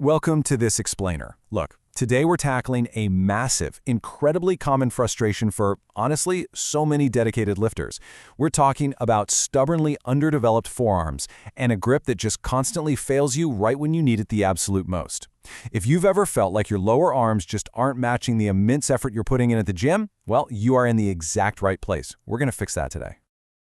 Welcome to this explainer. Look, today we're tackling a massive, incredibly common frustration for, honestly, so many dedicated lifters. We're talking about stubbornly underdeveloped forearms and a grip that just constantly fails you right when you need it the absolute most. If you've ever felt like your lower arms just aren't matching the immense effort you're putting in at the gym, well, you are in the exact right place. We're going to fix that today.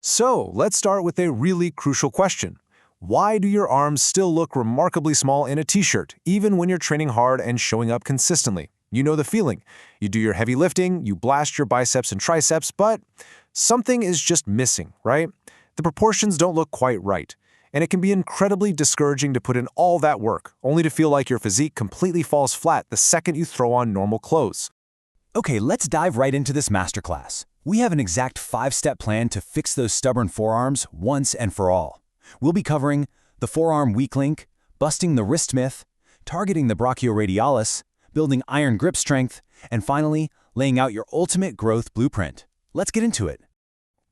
So, let's start with a really crucial question. Why do your arms still look remarkably small in a t-shirt, even when you're training hard and showing up consistently? You know the feeling. You do your heavy lifting, you blast your biceps and triceps, but something is just missing, right? The proportions don't look quite right. And it can be incredibly discouraging to put in all that work, only to feel like your physique completely falls flat the second you throw on normal clothes. Okay, let's dive right into this masterclass. We have an exact 5-step plan to fix those stubborn forearms once and for all. We'll be covering the forearm weak link, busting the wrist myth, targeting the brachioradialis, building iron grip strength, and finally, laying out your ultimate growth blueprint. Let's get into it.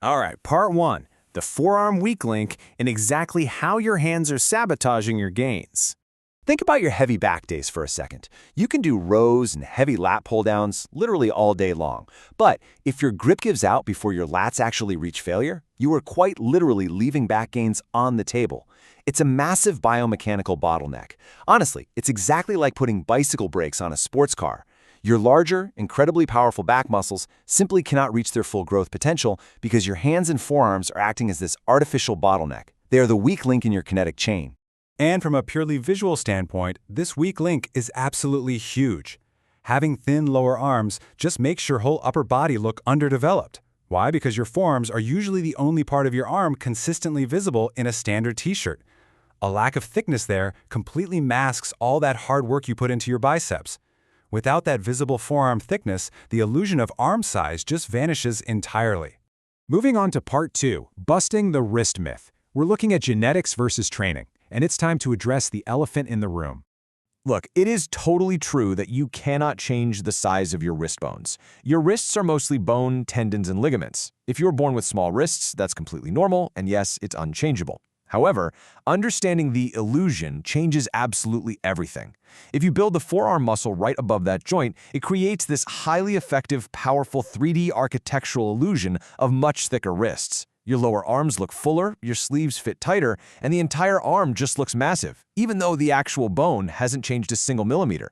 All right, part 1, the forearm weak link and exactly how your hands are sabotaging your gains. Think about your heavy back days for a second. You can do rows and heavy lat pull-downs literally all day long. But if your grip gives out before your lats actually reach failure, you are quite literally leaving back gains on the table. It's a massive biomechanical bottleneck. Honestly, it's exactly like putting bicycle brakes on a sports car. Your larger, incredibly powerful back muscles simply cannot reach their full growth potential because your hands and forearms are acting as this artificial bottleneck. They are the weak link in your kinetic chain. And from a purely visual standpoint, this weak link is absolutely huge. Having thin lower arms just makes your whole upper body look underdeveloped. Why? Because your forearms are usually the only part of your arm consistently visible in a standard t-shirt. A lack of thickness there completely masks all that hard work you put into your biceps. Without that visible forearm thickness, the illusion of arm size just vanishes entirely. Moving on to part 2, busting the wrist myth. We're looking at genetics versus training. And it's time to address the elephant in the room. Look, it is totally true that you cannot change the size of your wrist bones. Your wrists are mostly bone, tendons, and ligaments. If you're born with small wrists, that's completely normal, and yes, it's unchangeable. However, understanding the illusion changes absolutely everything. If you build the forearm muscle right above that joint, it creates this highly effective, powerful 3D architectural illusion of much thicker wrists. Your lower arms look fuller, your sleeves fit tighter, and the entire arm just looks massive, even though the actual bone hasn't changed a single millimeter.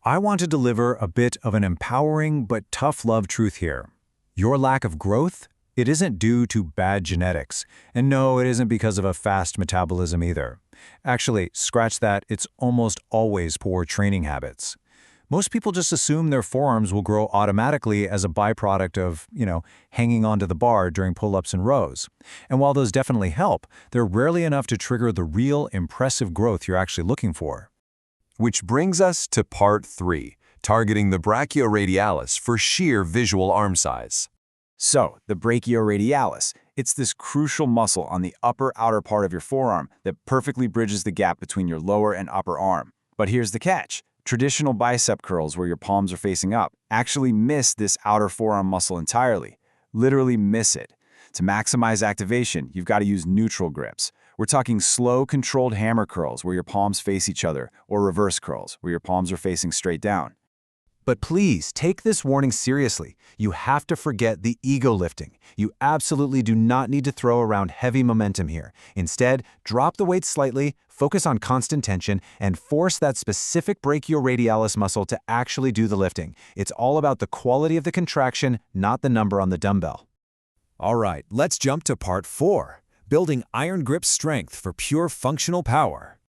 I want to deliver a bit of an empowering but tough love truth here. Your lack of growth, it isn't due to bad genetics. And no, it isn't because of a fast metabolism either. Actually, scratch that, it's almost always poor training habits. Most people just assume their forearms will grow automatically as a byproduct of, hanging onto the bar during pull-ups and rows. And while those definitely help, they're rarely enough to trigger the real impressive growth you're actually looking for. Which brings us to part 3, targeting the brachioradialis for sheer visual arm size. So, the brachioradialis, it's this crucial muscle on the upper outer part of your forearm that perfectly bridges the gap between your lower and upper arm. But here's the catch. Traditional bicep curls where your palms are facing up actually miss this outer forearm muscle entirely. Literally miss it. To maximize activation, you've got to use neutral grips. We're talking slow, controlled hammer curls where your palms face each other, or reverse curls where your palms are facing straight down. But please, take this warning seriously. You have to forget the ego lifting. You absolutely do not need to throw around heavy momentum here. Instead, drop the weight slightly, focus on constant tension, and force that specific brachioradialis muscle to actually do the lifting. It's all about the quality of the contraction, not the number on the dumbbell. All right, let's jump to part 4, building iron grip strength for pure functional power.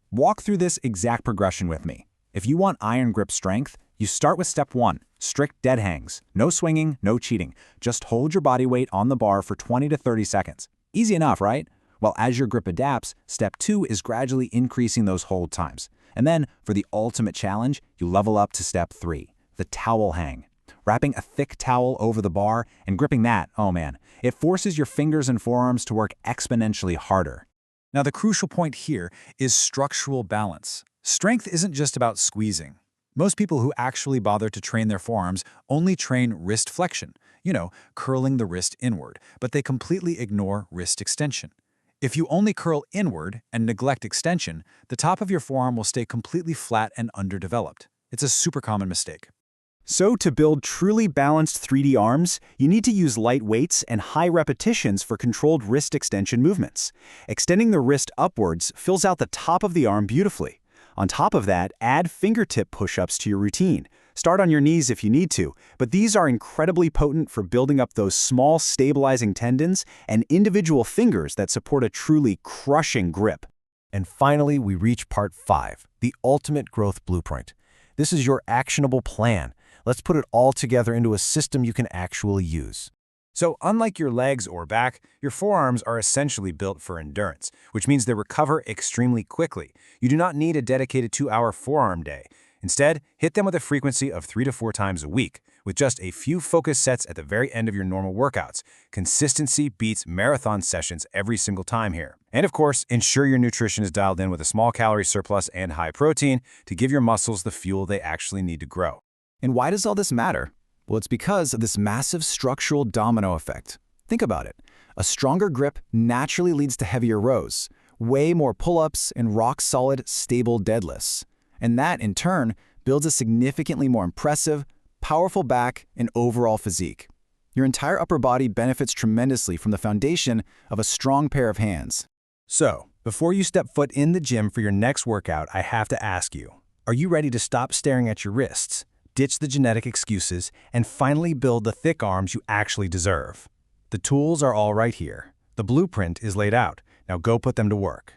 Walk through this exact progression with me. If you want iron grip strength, you start with step 1, strict dead hangs. No swinging, no cheating. Just hold your body weight on the bar for 20 to 30 seconds. Easy enough, right? Well, as your grip adapts, step 2 is gradually increasing those hold times. And then, for the ultimate challenge, you level up to step 3, the towel hang. Wrapping a thick towel over the bar and gripping that, oh man, it forces your fingers and forearms to work exponentially harder. Now, the crucial point here is structural balance. Strength isn't just about squeezing. Most people who actually bother to train their forearms only train wrist flexion, curling the wrist inward, but they completely ignore wrist extension. If you only curl inward and neglect extension, the top of your forearm will stay completely flat and underdeveloped. It's a super common mistake. So to build truly balanced 3D arms, you need to use light weights and high repetitions for controlled wrist extension movements. Extending the wrist upwards fills out the top of the arm beautifully. On top of that, add fingertip push-ups to your routine. Start on your knees if you need to, but these are incredibly potent for building up those small stabilizing tendons and individual fingers that support a truly crushing grip. And finally, we reach part 5, the ultimate growth blueprint. This is your actionable plan. Let's put it all together into a system you can actually use. So unlike your legs or back, your forearms are essentially built for endurance, which means they recover extremely quickly. You do not need a dedicated 2-hour forearm day. Instead, hit them with a frequency of 3 to 4 times a week, with just a few focus sets at the very end of your normal workouts. Consistency beats marathon sessions every single time here. And of course, ensure your nutrition is dialed in with a small calorie surplus and high protein to give your muscles the fuel they actually need to grow. And why does all this matter? Well, it's because of this massive structural domino effect. Think about it. A stronger grip naturally leads to heavier rows, way more pull-ups, and rock-solid, stable deadlifts. And that, in turn, builds a significantly more impressive, powerful back and overall physique. Your entire upper body benefits tremendously from the foundation of a strong pair of hands. So, before you step foot in the gym for your next workout, I have to ask you, are you ready to stop staring at your wrists, ditch the genetic excuses, and finally build the thick arms you actually deserve? The tools are all right here. The blueprint is laid out. Now go put them to work.